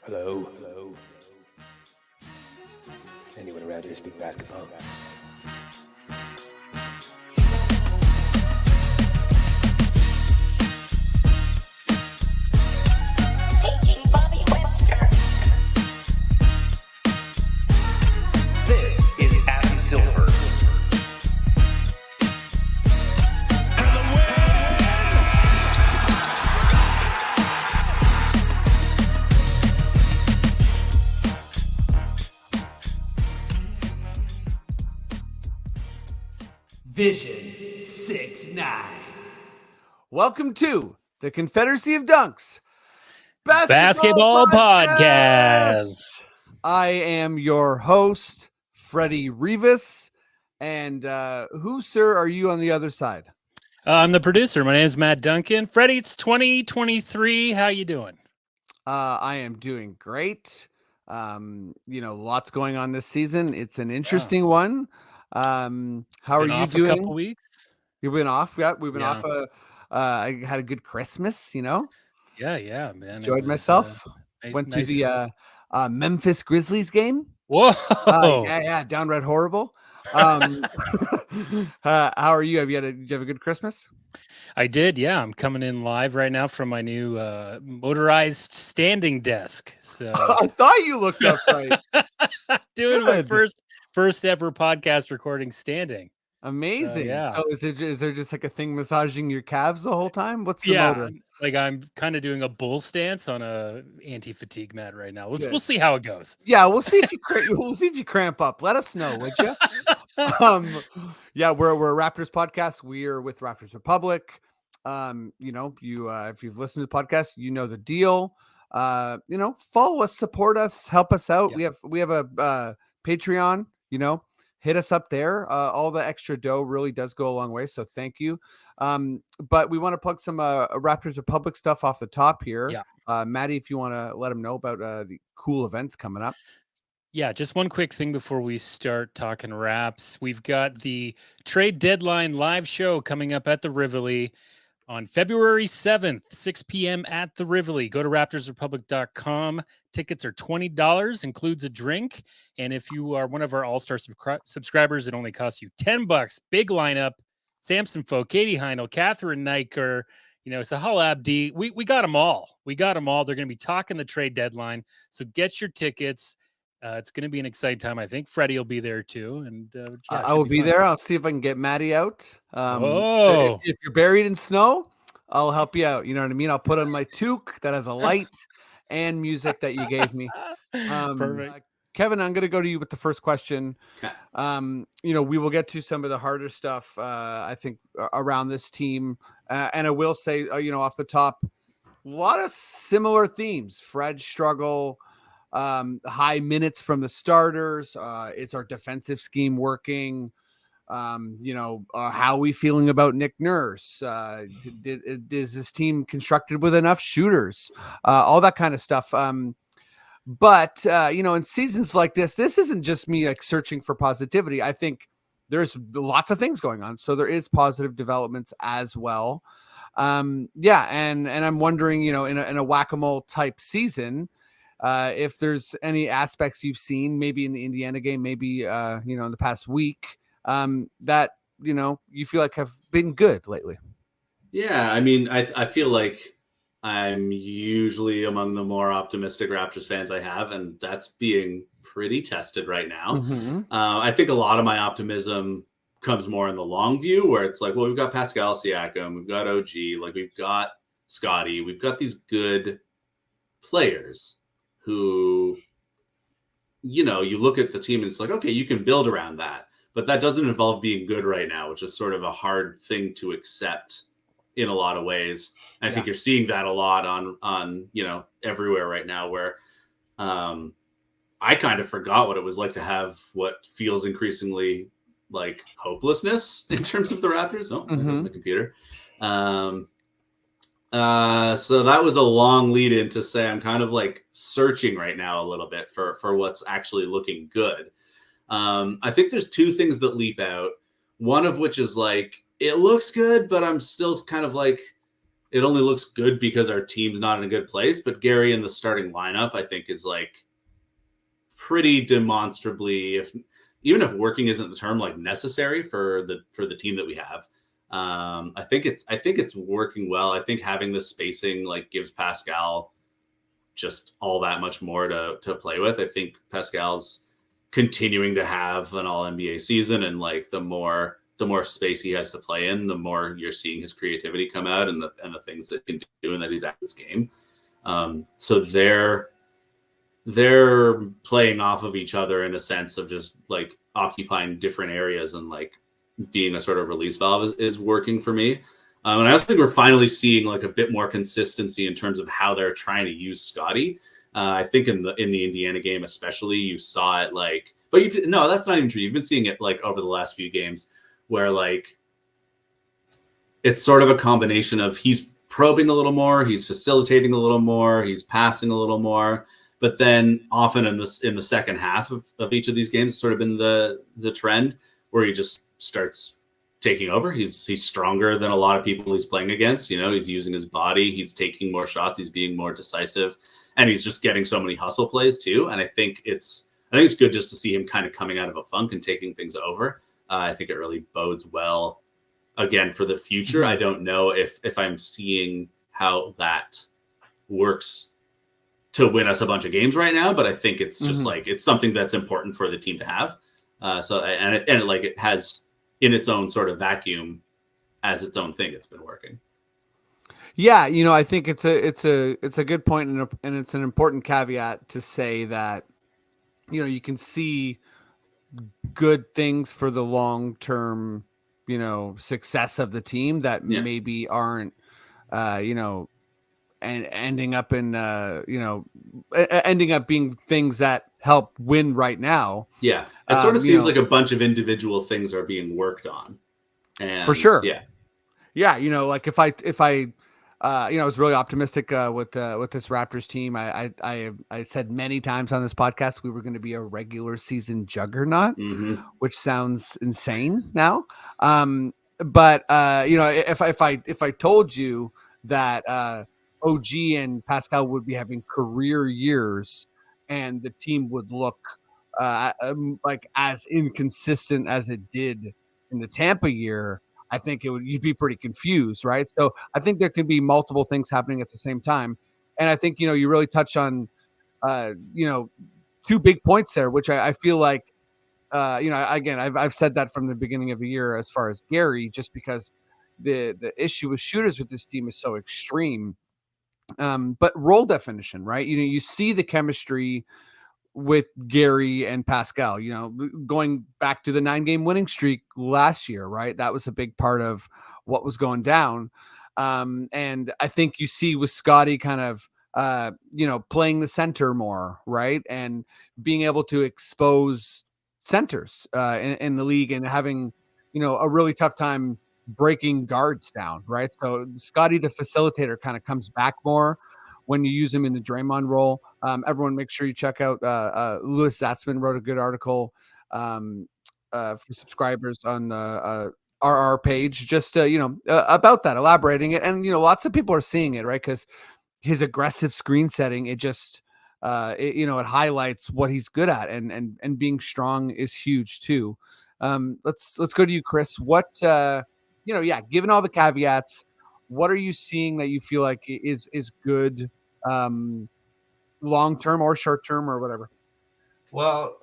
Hello. Hello. Anyone around here speak basketball? This is Abby Silver. Vision 6-9. Welcome to the Confederacy of Dunks Basketball Podcast. I am your host, Freddie Rivas. And who, sir, are you on the other side? I'm the producer. My name is Matt Duncan. Freddie, it's 2023. How you doing? I am doing great. Lots going on this season. It's an interesting one. How are you doing? A couple weeks. You've been off? Yeah, we've been off. I had a good Christmas, Yeah, man. Enjoyed myself. Went to the Memphis Grizzlies game. Whoa. Downright horrible. How are you? Did you have a good Christmas? I did. Yeah, I'm coming in live right now from my new motorized standing desk. So I thought you looked up right. Doing my first ever podcast recording standing. Amazing. Yeah. So is there just like a thing massaging your calves the whole time? What's the motor? Like I'm kind of doing a bull stance on a anti-fatigue mat right now. We'll see how it goes. Yeah, we'll see if you cramp up. Let us know, would you? We're a Raptors podcast. We are with Raptors Republic. If you've listened to the podcast, you know the deal. Follow us, support us, help us out. Yeah. We have a Patreon. Hit us up there. All the extra dough really does go a long way. So thank you. But we want to plug some Raptors Republic stuff off the top here. Yeah. Maddie, if you want to let them know about the cool events coming up. Yeah, just one quick thing before we start talking Raps. We've got the trade deadline live show coming up at the Rivoli on February 7th, 6 p.m. at the Rivoli. Go to raptorsrepublic.com. Tickets are $20, includes a drink. And if you are one of our all-star subscribers, it only costs you $10. Big lineup. Samson Foe, Katie Heinel, Catherine Niker, Sahal Abdi. We got them all. They're going to be talking the trade deadline. So get your tickets. It's going to be an exciting time. I think Freddie will be there too. And I will be there. I'll see if I can get Maddie out. If you're buried in snow, I'll help you out. You know what I mean? I'll put on my toque that has a light and music that you gave me. Perfect. Kevin, I'm going to go to you with the first question. Okay. We will get to some of the harder stuff, I think, around this team. And I will say, off the top, a lot of similar themes. Fred struggle, high minutes from the starters. Is our defensive scheme working? How are we feeling about Nick Nurse? Is this team constructed with enough shooters? All that kind of stuff. But in seasons like this isn't just me like searching for positivity. I think there's lots of things going on. So there is positive developments as well. And I'm wondering, in a whack-a-mole type season, if there's any aspects you've seen, maybe in the Indiana game, maybe, in the past week, that, you feel like have been good lately. Yeah. I mean, I feel like I'm usually among the more optimistic Raptors fans I have, and that's being pretty tested right now. Mm-hmm. I think a lot of my optimism comes more in the long view, where it's like, well, we've got Pascal Siakam, we've got OG, like we've got Scotty, we've got these good players who, you look at the team and it's like, okay, you can build around that, but that doesn't involve being good right now, which is sort of a hard thing to accept in a lot of ways. I think you're seeing that a lot on everywhere right now, where I kind of forgot what it was like to have what feels increasingly like hopelessness in terms of the Raptors. The computer. So that was a long lead in to say I'm kind of like searching right now a little bit for what's actually looking good. I think there's two things that leap out. One of which is like, it looks good, but I'm still kind of like, it only looks good because our team's not in a good place. But Gary in the starting lineup, I think, is like pretty demonstrably, even if working isn't the term, like necessary for the team that we have. I think it's working well. I think having the spacing like gives Pascal just all that much more to play with. I think Pascal's continuing to have an all NBA season, and like the more space he has to play in, the more you're seeing his creativity come out and the things that he can do and that he's at this game. So they're playing off of each other in a sense of just like occupying different areas, and like being a sort of release valve is working for me. And I also think we're finally seeing like a bit more consistency in terms of how they're trying to use Scotty. I think in the Indiana game especially, you saw it like, but no, that's not even true. You've been seeing it like over the last few games where like it's sort of a combination of he's probing a little more, he's facilitating a little more, he's passing a little more. But then often in the second half of each of these games, it's sort of been the trend where he just starts taking over. He's stronger than a lot of people he's playing against. You know, he's using his body, he's taking more shots, he's being more decisive, and he's just getting so many hustle plays too. And I think it's good just to see him kind of coming out of a funk and taking things over. I think it really bodes well again for the future. I don't know if I'm seeing how that works to win us a bunch of games right now, but I think it's just like it's something that's important for the team to have. It has in its own sort of vacuum as its own thing. It's been working. Yeah, you know, I think it's a good point, and it's an important caveat to say that, you know, you can see good things for the long term, you know, success of the team that maybe aren't, you know, and ending up in, you know, ending up being things that help win right now. Yeah, it sort of seems like a bunch of individual things are being worked on. And for sure. Yeah. You know, like if I, you know, I was really optimistic with this Raptors team. I said many times on this podcast we were going to be a regular season juggernaut, which sounds insane now. But you know, if I told you that OG and Pascal would be having career years, and the team would look like as inconsistent as it did in the Tampa year, I think you'd be pretty confused, right? So I think there can be multiple things happening at the same time, and I think, you know, you really touch on you know, two big points there, which I feel like you know, again, I've said that from the beginning of the year as far as Gary, just because the issue with shooters with this team is so extreme. But role definition, right? You know, you see the chemistry with Gary and Pascal, you know, going back to the 9-game winning streak last year, right? That was a big part of what was going down. And I think you see with Scotty kind of, you know, playing the center more, right? And being able to expose centers in the league, and having, you know, a really tough time breaking guards down, right? So Scotty, the facilitator, kind of comes back more when you use him in the Draymond role. Everyone make sure you check out Louis Zatzman wrote a good article for subscribers on the RR page, just you know, about that, elaborating it. And, you know, lots of people are seeing it, right? Because his aggressive screen setting, it just you know, it highlights what he's good at, and being strong is huge too. Let's go to you, Chris. What you know, yeah, given all the caveats, what are you seeing that you feel like is good, long term or short term or whatever? Well,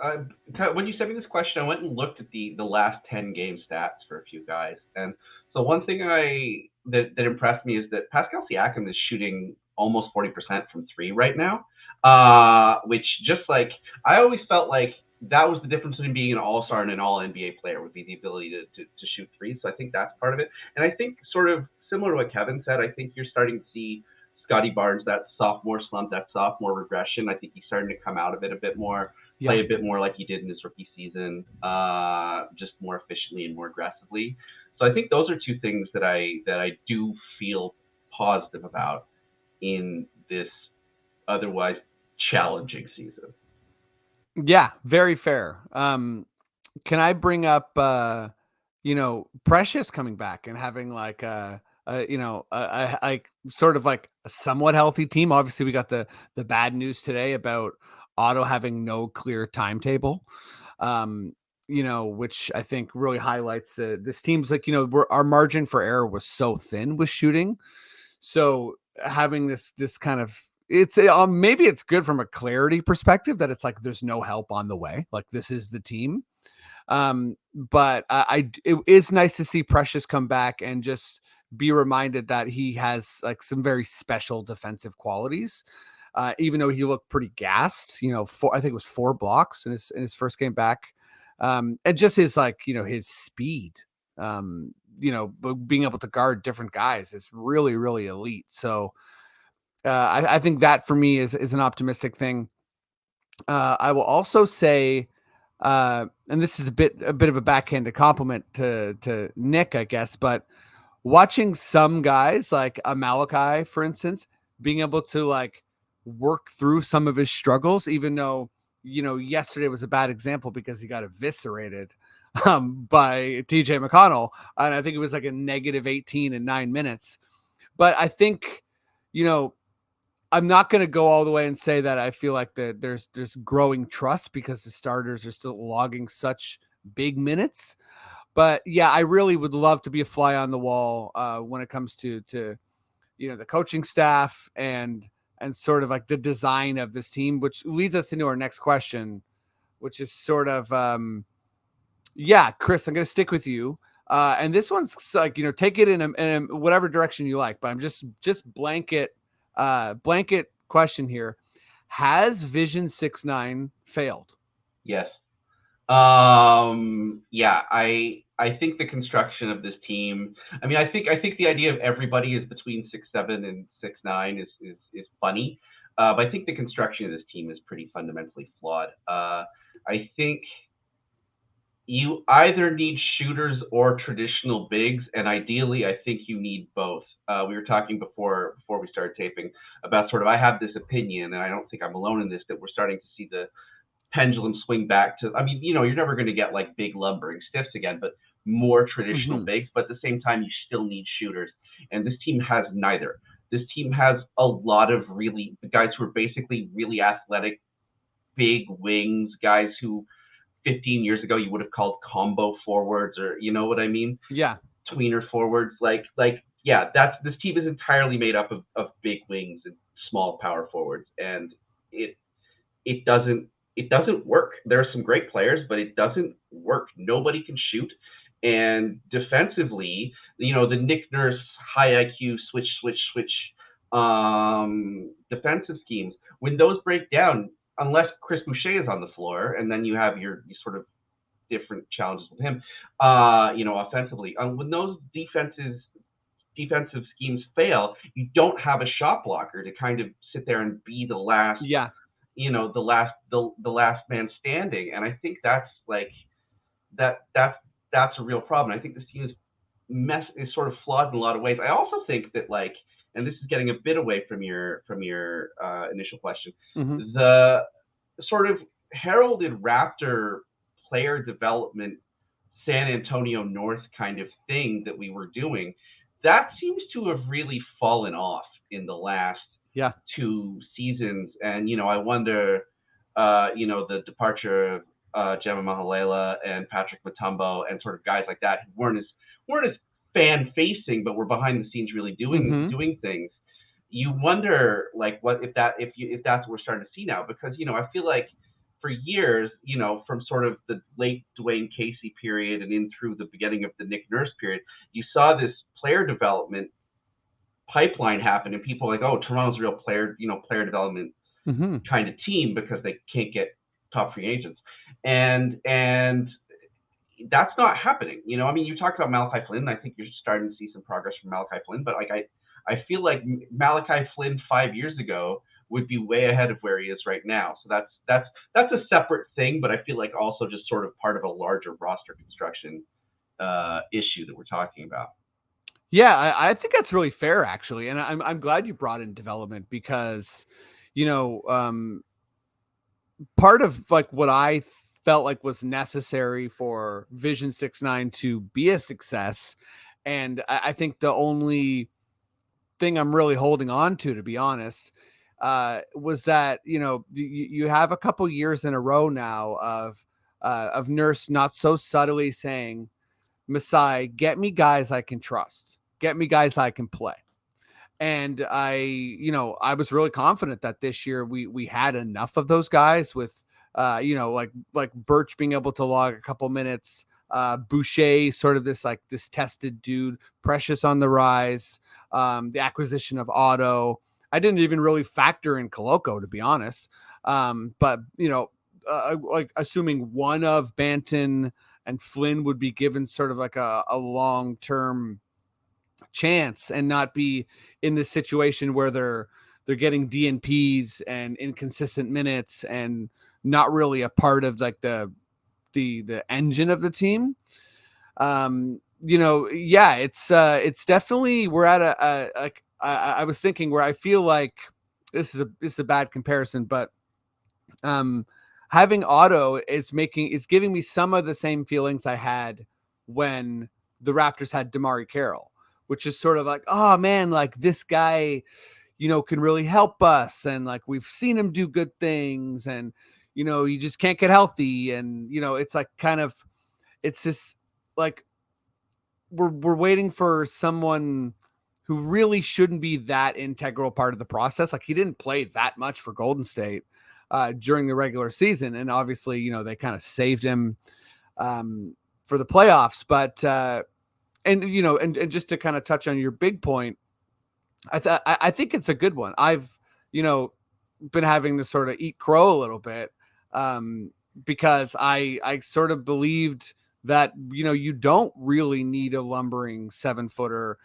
when you sent me this question, I went and looked at the last 10 game stats for a few guys, and so one thing that impressed me is that Pascal Siakam is shooting almost 40% from three right now, which just like I always felt like that was the difference between being an all-star and an all-NBA player, would be the ability to shoot threes. So I think that's part of it, and I think sort of similar to what Kevin said, I think you're starting to see Scotty Barnes, that sophomore slump, that sophomore regression. I think he's starting to come out of it a bit more, play a bit more like he did in his rookie season, just more efficiently and more aggressively. So I think those are two things that I do feel positive about in this otherwise challenging season. Yeah, very fair. Can I bring up you know, Precious coming back and having like I sort of like a somewhat healthy team. Obviously, we got the bad news today about Otto having no clear timetable. Which I think really highlights this team's like, our margin for error was so thin with shooting. So having this kind of, it's maybe it's good from a clarity perspective that it's like there's no help on the way. Like this is the team. But it is nice to see Precious come back and just be reminded that he has like some very special defensive qualities. Even though he looked pretty gassed, I think it was 4 blocks in his first game back. And just his like, his speed, being able to guard different guys is really, really elite. So I think that for me is an optimistic thing. I will also say, and this is a bit of a backhanded compliment to Nick, I guess, but watching some guys like a Malachi, for instance, being able to like work through some of his struggles, even though, yesterday was a bad example because he got eviscerated by TJ McConnell. And I think it was like a -18 in 9 minutes. But I think, I'm not going to go all the way and say that I feel like there's growing trust because the starters are still logging such big minutes. But yeah, I really would love to be a fly on the wall when it comes to the coaching staff and sort of like the design of this team, which leads us into our next question, which is sort of Chris, I'm going to stick with you. And this one's like, take it in whatever direction you like, but I'm just blanket question here. Has Vision 6-9 failed? Yes. I think the construction of this team, I mean, I think the idea of everybody is between 6'7" and 6'9" is funny. But I think the construction of this team is pretty fundamentally flawed. I think you either need shooters or traditional bigs, and ideally, I think you need both. We were talking before we started taping about sort of, I have this opinion, and I don't think I'm alone in this, that we're starting to see the pendulum swing back to, I mean, you're never going to get like big lumbering stiffs again, but more traditional bigs. But at the same time, you still need shooters. And this team has neither. This team has a lot of really guys who are basically really athletic, big wings, guys who 15 years ago you would have called combo forwards, or you know what I mean? Yeah. Tweener forwards. This team is entirely made up of big wings and small power forwards. And it doesn't work. There are some great players, but it doesn't work. Nobody can shoot. And defensively, the Nick Nurse high IQ switch defensive schemes, when those break down, unless Chris Boucher is on the floor, and then you have your sort of different challenges with him, offensively. When those defensive schemes fail, you don't have a shot blocker to kind of sit there and be the last the last man standing. And I think that's like that's a real problem. I think this team is sort of flawed in a lot of ways. I also think that, like, and this is getting a bit away from your initial question, the sort of heralded Raptor player development San Antonio North kind of thing that we were doing, that seems to have really fallen off in the last 2 seasons. And, I wonder, the departure of Gemma Mahalela and Patrick Mutombo and sort of guys like that who weren't as fan facing, but were behind the scenes really doing things. You wonder, like, if that's what we're starting to see now, because, I feel like for years, from sort of the late Dwayne Casey period and in through the beginning of the Nick Nurse period, you saw this player development pipeline happen, and people were like, oh, Toronto's a real player development kind of team because they can't get top free agents. And that's not happening. I mean, you talked about Malachi Flynn. I think you're starting to see some progress from Malachi Flynn, but like I feel like Malachi Flynn 5 years ago would be way ahead of where he is right now. So that's a separate thing, but I feel like also just sort of part of a larger roster construction issue that we're talking about. Yeah, I think that's really fair, actually, and I'm glad you brought in development because, part of like what I felt like was necessary for Vision 6-9 to be a success And I think the only thing I'm really holding on to be honest, was that, you have a couple years in a row now of Nurse not so subtly saying, Masai, get me guys I can trust, get me guys I can play. And I was really confident that this year we had enough of those guys with, like Birch being able to log a couple minutes, Boucher, sort of this tested dude, Precious on the rise, the acquisition of Otto. I didn't even really factor in Coloco, to be honest. But like assuming one of Banton and Flynn would be given sort of like a long-term chance and not be in this situation where they're getting DNPs and inconsistent minutes and not really a part of like the engine of the team. It's definitely, we're at I was thinking where I feel like this is a bad comparison, but having Otto is giving me some of the same feelings I had when the Raptors had DeMarre Carroll, which is sort of like, oh man, like this guy, can really help us. And like, we've seen him do good things, and, you just can't get healthy. And, it's like it's this, like, we're waiting for someone who really shouldn't be that integral part of the process. Like, he didn't play that much for Golden State during the regular season. And obviously, they kind of saved him for the playoffs, but and just to kind of touch on your big point, I think it's a good one. I've, been having to sort of eat crow a little bit, because I sort of believed that, you don't really need a lumbering 7-footer.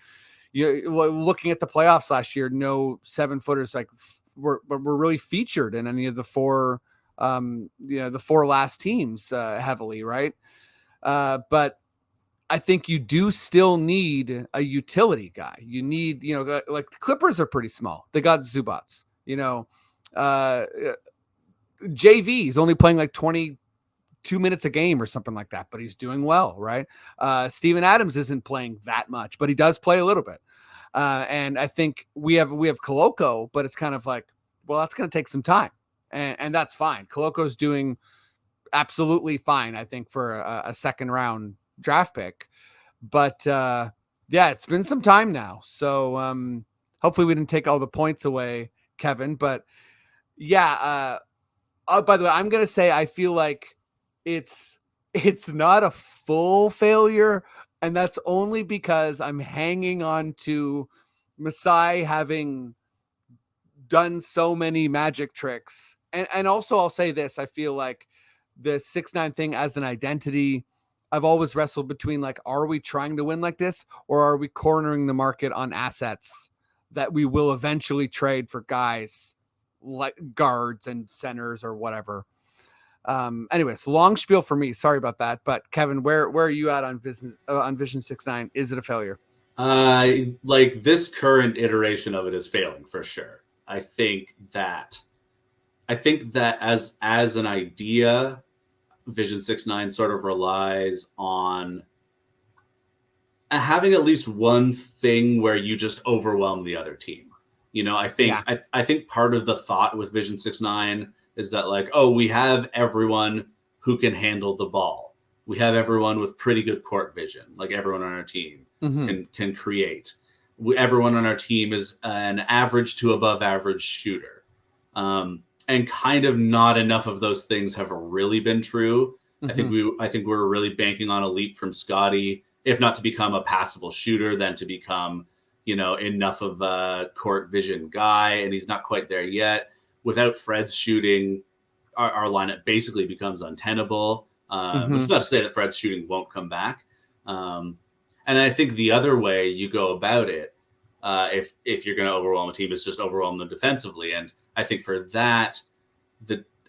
Looking at the playoffs last year, no 7-footers were really featured in any of the four, the four last teams heavily, right? But I think you do still need a utility guy. You need, like the Clippers are pretty small. They got Zubats, JV. He's only playing like 22 minutes a game or something like that, but he's doing well, right? Steven Adams isn't playing that much, but he does play a little bit. And I think we have Coloco, but it's kind of like, well, that's going to take some time, and that's fine. Coloco's doing absolutely fine, I think, for a second round draft pick. But it's been some time now, so hopefully we didn't take all the points away, Kevin. But by the way, I'm gonna say I feel like it's not a full failure, and that's only because I'm hanging on to Masai having done so many magic tricks. And also I'll say this, I feel like the 6'9" thing as an identity, I've always wrestled between, like, are we trying to win like this, or are we cornering the market on assets that we will eventually trade for guys like guards and centers or whatever? Anyways, long spiel for me. Sorry about that. But Kevin, where are you at on Vision 6'9"? Is it a failure? Like, this current iteration of it is failing for sure. I think that as an idea, Vision 6'9" sort of relies on having at least one thing where you just overwhelm the other team. I think part of the thought with Vision 6'9" is that, like, oh, we have everyone who can handle the ball. We have everyone with pretty good court vision. Like, everyone on our team can create. Everyone on our team is an average to above average shooter. And kind of not enough of those things have really been true. I think we're really banking on a leap from Scotty, if not to become a passable shooter, then to become, enough of a court vision guy. And he's not quite there yet. Without Fred's shooting, our lineup basically becomes untenable. Which is not to say that Fred's shooting won't come back. And I think the other way you go about it, if you're going to overwhelm a team, is just overwhelm them defensively. And I think for that,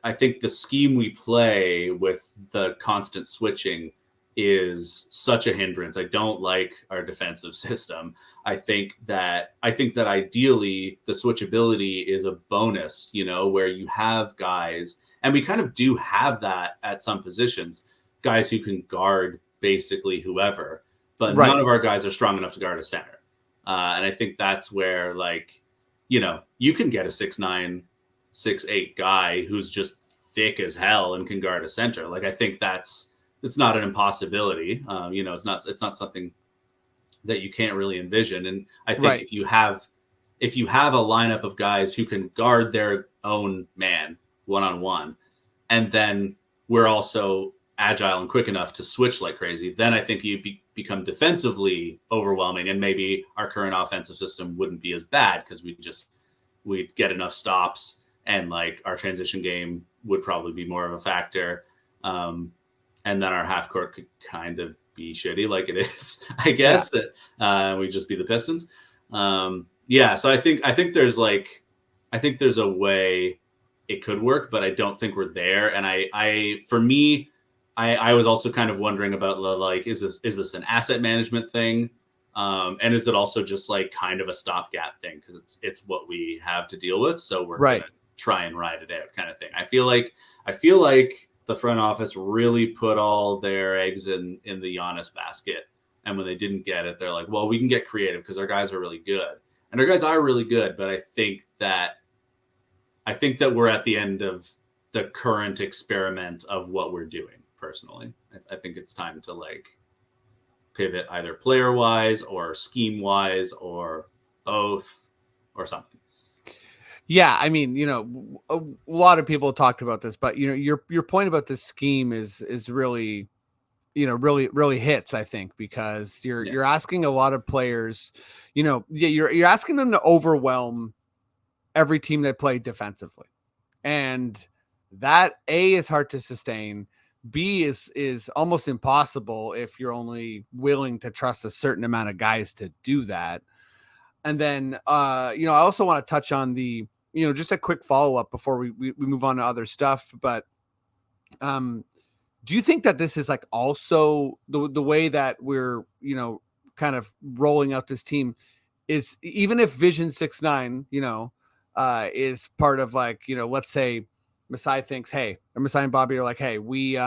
I think the scheme we play with the constant switching is such a hindrance. I don't like our defensive system. I think that ideally the switchability is a bonus, where you have guys, and we kind of do have that at some positions, guys who can guard basically whoever. but Right. none of our guys are strong enough to guard a center. And I think that's where, like, you know, you can get a 6'9", 6'8" guy who's just thick as hell and can guard a center. Like, I think it's not an impossibility. You know, it's not something that you can't really envision. And I think Right. if you have a lineup of guys who can guard their own man one-on-one, and then we're also agile and quick enough to switch like crazy, then I think you become defensively overwhelming, and maybe our current offensive system wouldn't be as bad because we'd get enough stops, and like our transition game would probably be more of a factor. And then our half court could kind of be shitty like it is, I guess. Yeah. We'd just be the Pistons. Yeah. So I think there's a way it could work, but I don't think we're there. And I was also kind of wondering about, like, is this an asset management thing? And is it also just like kind of a stopgap thing? Because it's what we have to deal with. So we're going to try and ride it out kind of thing. I feel like the front office really put all their eggs in the Giannis basket. And when they didn't get it, they're like, well, we can get creative because our guys are really good. And our guys are really good. But I think that we're at the end of the current experiment of what we're doing. Personally, I think it's time to like pivot either player wise or scheme wise or both or something. Yeah, I mean, you know, a lot of people talked about this, but you know, your point about this scheme is really, you know, really hits, I think, because you're asking a lot of players, you know, you're asking them to overwhelm every team they play defensively, and that A is hard to sustain. B is almost impossible if you're only willing to trust a certain amount of guys to do that. And then, you know, I also want to touch on the, you know, just a quick follow-up before we move on to other stuff. But do you think that this is like also the way that we're, you know, kind of rolling out this team is, even if Vision 6'9", you know, is part of, like, you know, let's say Masai thinks, hey, or Masai and Bobby are like, hey, we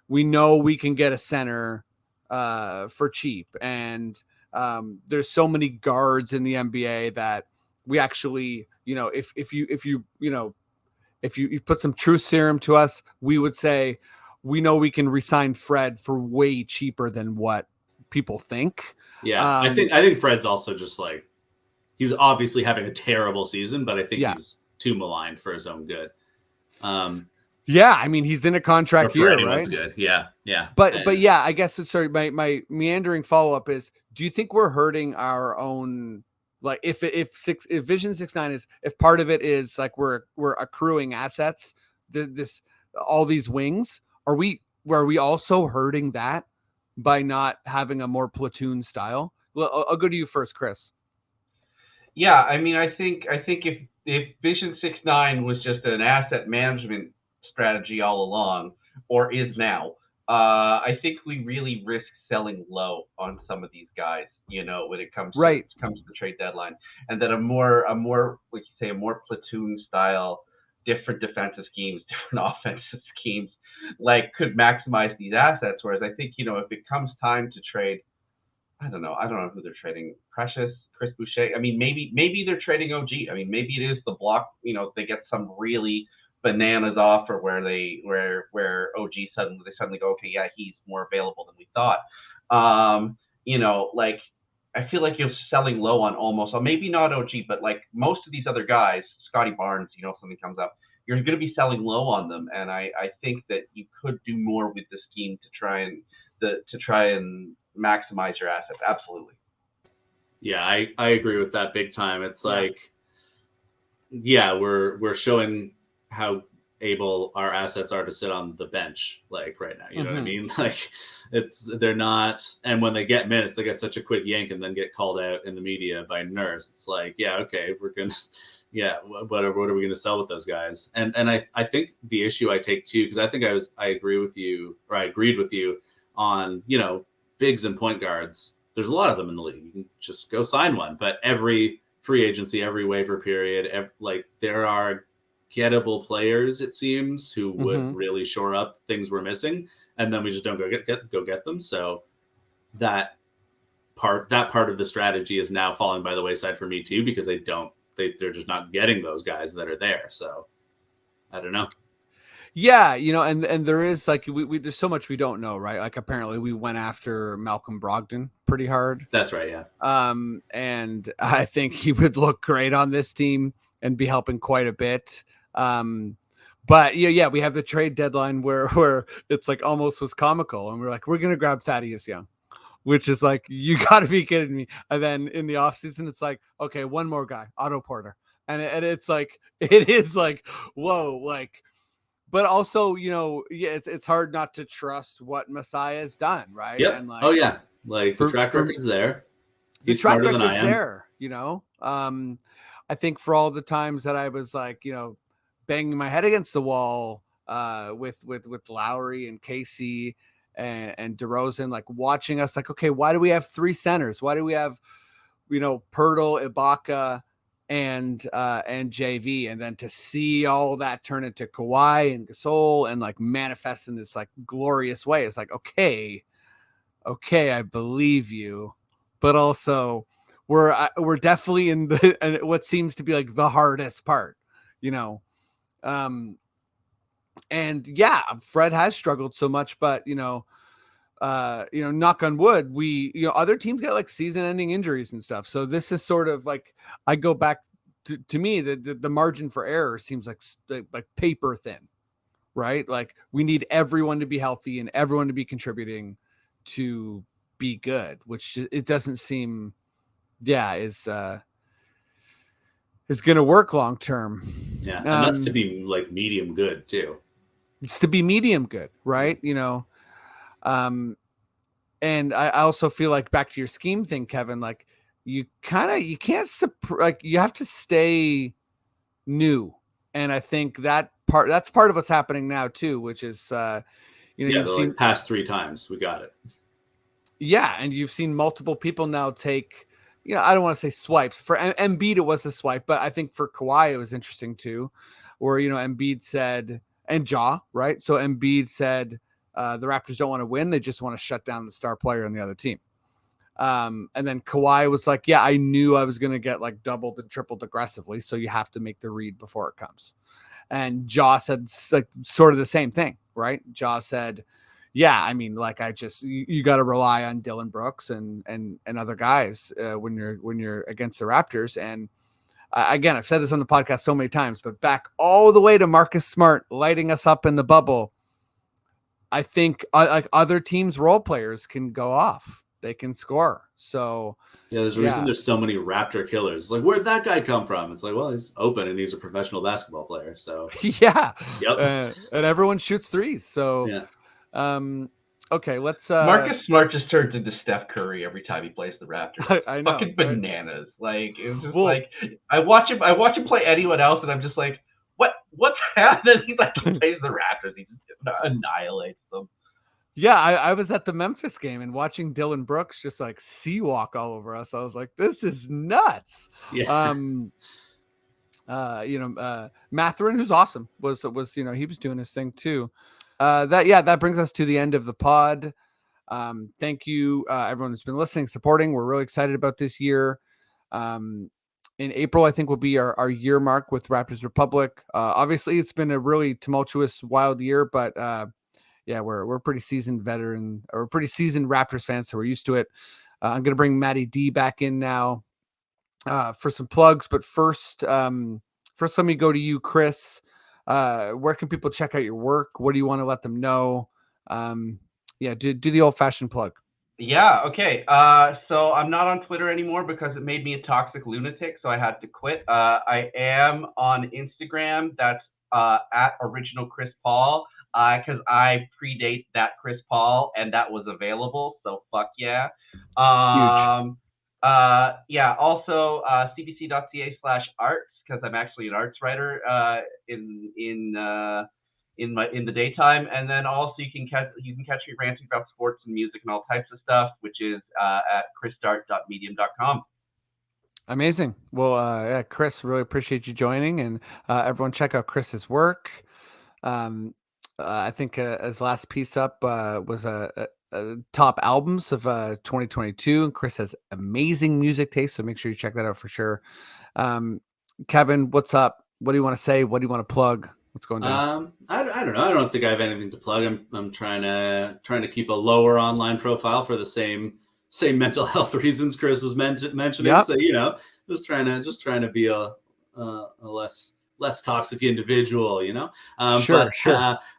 know we can get a center for cheap. And there's so many guards in the NBA that we actually, you know, if you put some truth serum to us, we would say, we know we can resign Fred for way cheaper than what people think. Yeah. I think Fred's also just like, he's obviously having a terrible season, but I think he's too maligned for his own good. Yeah, I mean, he's in a contract year, right? Good. Yeah. But yeah, I guess sorry. My meandering follow up is: do you think we're hurting our own? Like, if Vision 6'9" is, if part of it is like we're accruing assets, all these wings, are we also hurting that by not having a more platoon style? Well, I'll go to you first, Chris. Yeah, I mean, I think if Vision 6'9" was just an asset management strategy all along, or is now, I think we really risk selling low on some of these guys, you know, when it comes to the trade deadline, and that a more like you say, a more platoon style, different defensive schemes, different offensive schemes, like, could maximize these assets. Whereas I think, you know, if it comes time to trade, I don't know who they're trading. Precious, Chris Boucher. I mean, maybe they're trading OG. I mean, maybe it is the block. You know, they get some really bananas offer where OG suddenly go, okay, yeah, he's more available than we thought. You know, like, I feel like you're selling low on almost, maybe not OG, but like most of these other guys, Scotty Barnes. You know, if something comes up, you're going to be selling low on them, and I think that you could do more with the scheme to try and maximize your assets. Absolutely. Yeah, I agree with that big time. It's like, yeah, we're showing how able our assets are to sit on the bench, like, right now. You know what I mean? Like, they're not, and when they get minutes, they get such a quick yank and then get called out in the media by Nurse. It's like, yeah, okay, we're gonna, what are we gonna sell with those guys? And I think the issue I take too, because I think I agreed with you on, you know, bigs and point guards. There's a lot of them in the league. You can just go sign one. But every free agency, every waiver period, like, there are gettable players, it seems, who would really shore up things we're missing, and then we just don't go get them. So that part of the strategy is now falling by the wayside for me too, because they're just not getting those guys that are there. So I don't know. Yeah, and there is like we there's so much we don't know, right? Like apparently we went after Malcolm Brogdon pretty hard. That's right, yeah. And I think he would look great on this team and be helping quite a bit. But yeah, we have the trade deadline where it's like almost was comical, and we're like, we're gonna grab Thaddeus Young, which is like, you got to be kidding me. And then in the offseason, it's like, okay, one more guy, Otto Porter, and it's like, it is like, whoa, like. But also, yeah, it's hard not to trust what Messiah has done, right? Yep. And like, oh yeah, like the track record's there. He's the track smarter than I record's am. there, I think for all the times that I was like, banging my head against the wall with Lowry and Casey and DeRozan, like watching us, like, okay, why do we have three centers? Why do we have, Pirtle, Ibaka, and JV, and then to see all that turn into Kawhi and Gasol and like manifest in this like glorious way, it's like, okay, I believe you, but also we're definitely in what seems to be like the hardest part, and yeah, Fred has struggled so much, but knock on wood, we other teams get like season-ending injuries and stuff. So this is sort of like, I go back to me, the margin for error seems like paper thin, right? Like we need everyone to be healthy and everyone to be contributing to be good, which it doesn't seem, is going to work long term. Yeah, and that's to be like medium good too. It's to be medium good, right? And I also feel like, back to your scheme thing, Kevin, like you can't like you have to stay new. And I think that's part of what's happening now too, which is, you've seen past 3 times we got it. Yeah. And you've seen multiple people now take, I don't want to say swipes. For Embiid, it was a swipe, but I think for Kawhi, it was interesting too, where, Embiid said, and Ja, right? So Embiid said, the Raptors don't want to win. They just want to shut down the star player on the other team. And then Kawhi was like, yeah, I knew I was going to get like doubled and tripled aggressively. So you have to make the read before it comes. And Ja said like sort of the same thing, right? Ja said, yeah, I mean, like, you got to rely on Dylan Brooks and other guys when you're against the Raptors. And again, I've said this on the podcast so many times, but back all the way to Marcus Smart lighting us up in the bubble, I think like other teams' role players can go off. They can score. So yeah, there's a reason there's so many Raptor killers. It's like, where'd that guy come from? It's like, well, he's open and he's a professional basketball player. So yeah, yep. And everyone shoots threes. So yeah. Okay, let's. Marcus Smart just turns into Steph Curry every time he plays the Raptors. I know, fucking bananas. Right? Like it's just like I watch him play anyone else, and I'm just like, what's happening? Like he plays the Raptors, he just annihilates them. Yeah, I was at the Memphis game and watching Dylan Brooks just like sea-walk all over us. I was like, this is nuts. Yeah. Matherin, who's awesome, was he was doing his thing too. That brings us to the end of the pod. Thank you, everyone who's been listening, supporting. We're really excited about this year. In April, I think will be our year mark with Raptors Republic. Obviously, it's been a really tumultuous, wild year, but we're pretty seasoned veteran, or pretty seasoned Raptors fans, so we're used to it. I'm going to bring Matty D back in now for some plugs, but first let me go to you, Chris. Where can people check out your work? What do you want to let them know? Do the old-fashioned plug. Yeah, okay. So I'm not on Twitter anymore because it made me a toxic lunatic, so I had to quit. I am on Instagram. That's at original Chris Paul, because I predate that Chris Paul, and that was available, so fuck yeah. Huge. Also cbc.ca/arts, because I'm actually an arts writer in the daytime, and then also you can catch me ranting about sports and music and all types of stuff, which is at chrisstart.medium.com. Amazing. Well, Chris, really appreciate you joining, and everyone check out Chris's work. I think his last piece up was top albums of 2022. And Chris has amazing music taste, so make sure you check that out for sure. Kevin, what's up? What do you want to say? What do you want to plug? What's going down? I don't know. I don't think I have anything to plug. I'm trying to keep a lower online profile for the same mental health reasons Chris was mentioning. Yep. So just trying to be a less toxic individual. Sure.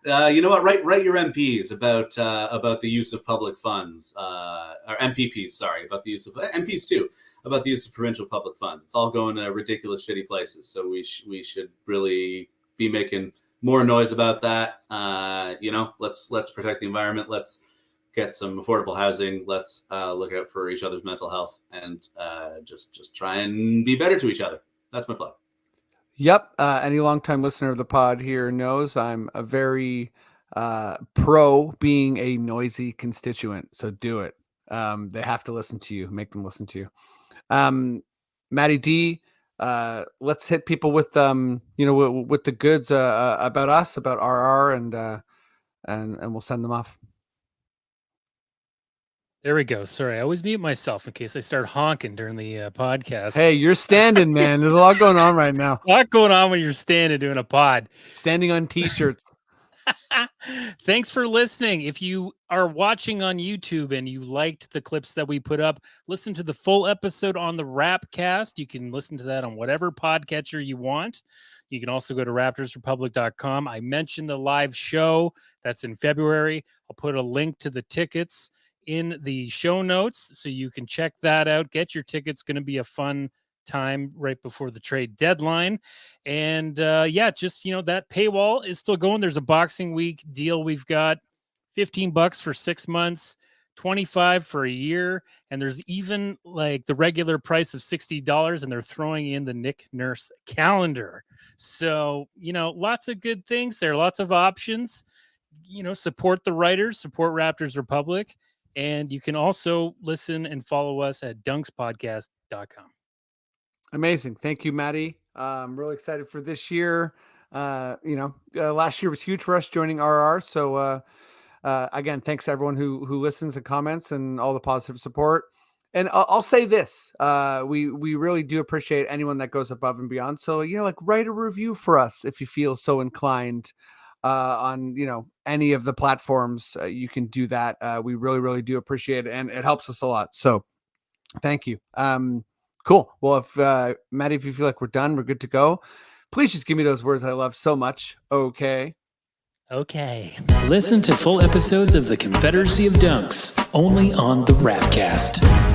You know what? Write your MPs about the use of public funds, or MPPs. Sorry, about the use of MPs too. About the use of provincial public funds. It's all going to ridiculous, shitty places. So we should really be making more noise about that. Let's protect the environment. Let's get some affordable housing. Let's look out for each other's mental health, and just try and be better to each other. That's my plug. Yep. Any longtime listener of the pod here knows I'm a very pro being a noisy constituent. So do it. They have to listen to you. Make them listen to you. Maddie D, let's hit people with with the goods about us, about RR, and we'll send them off. There we go. Sorry, I always mute myself in case I start honking during the podcast. Hey, you're standing, man. There's a lot going on right now. A lot going on when you're standing doing a pod. Standing on t-shirts. Thanks for listening. If you are watching on YouTube and you liked the clips that we put up, listen to the full episode on the Rapcast. You can listen to that on whatever podcatcher you want. You can also go to raptorsrepublic.com. I mentioned the live show that's in February. I'll put a link to the tickets in the show notes so you can check that out. Get your tickets. Going to be a fun time right before the trade deadline. And that paywall is still going. There's a Boxing Week deal. We've got $15 for 6 months, $25 for a year, and there's even like the regular price of $60, and they're throwing in the Nick Nurse calendar. So lots of good things there, lots of options. Support the writers, support Raptors Republic, and you can also listen and follow us at dunkspodcast.com. Amazing. Thank you, Maddie. I'm really excited for this year. Last year was huge for us joining RR. So again, thanks to everyone who listens and comments and all the positive support. And I'll say this, we really do appreciate anyone that goes above and beyond. So, write a review for us if you feel so inclined on, any of the platforms. You can do that. We really, really do appreciate it. And it helps us a lot. So thank you. Cool. Well, if Maddie, if you feel like we're done, we're good to go. Please just give me those words I love so much. Okay. Listen to full episodes of the Confederacy of Dunks only on the Rapcast.